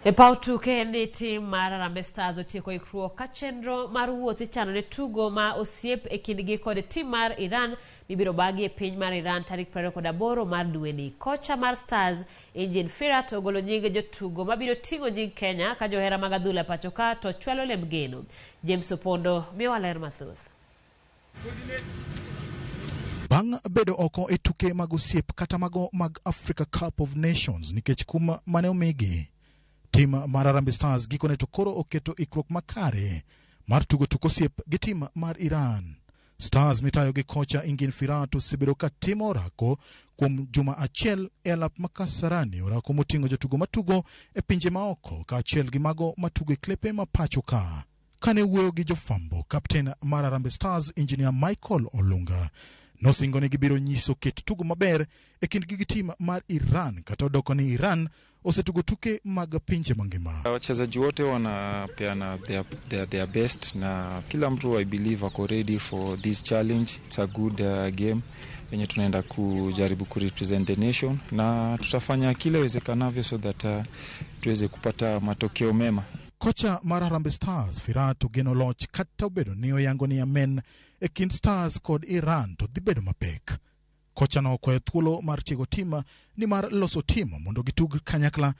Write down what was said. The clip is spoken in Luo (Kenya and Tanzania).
E paw tuke ni tim mar Harambee Stars otieko Ikruok ka chenro mar wuoth ichano ne tugo ma osiep e kindgi kod tim mar Iran bibiro bagi e piny mar Iran tarik 28 mar dweni. Kocha mar Stars Injin Firat ogolo nying jotugo mabiro ting'o nying Kenya ka johera mag adhula pacho ka to chwalo lem geno. James Opondo miyo ler mathoth. Bang' bedo oko e tuke mag osiep kata mago mag Africa Cup of Nations nikech kuma mane omigi, tim mar Harambee Stars gikone to koro oketo ikruok makare mar tugo tuk osiep gi tim mar Iran. Stars mitayo gi kocha Injin Firat osebedo ka timo orako kuom juma achiel e alap makasarani, orako moting'o jotugo matugo e pinje maoko ka achiel gi mago matugo e klepe mapacho ka. Kane wuoyo gi jofambo, kapten mar Harambee Stars Engineer Michael Olunga nosingo ni gibiro nyiso kit tugo maber e kindgi gi tim mar Iran kata odoko ni Iran osetugo tuke mag pinje mangima. Wachezaji wote wanapeana their best na kila mtu I believe ako ready for this challenge. It's a good game yenye tunaenda kujaribu kurepresent the nation na tutafanya kile wezekanavyo so that tuweze kupata matokeo mema. Kocha mar Harambee Stars Firat ogeno loch kata obedo ni oyango ni amen e kind Stars kod Iran to dhi bedo mapek. Kocha no okwayo thuolo mar tiego tim ni mar loso tim mondo gitug kanyakla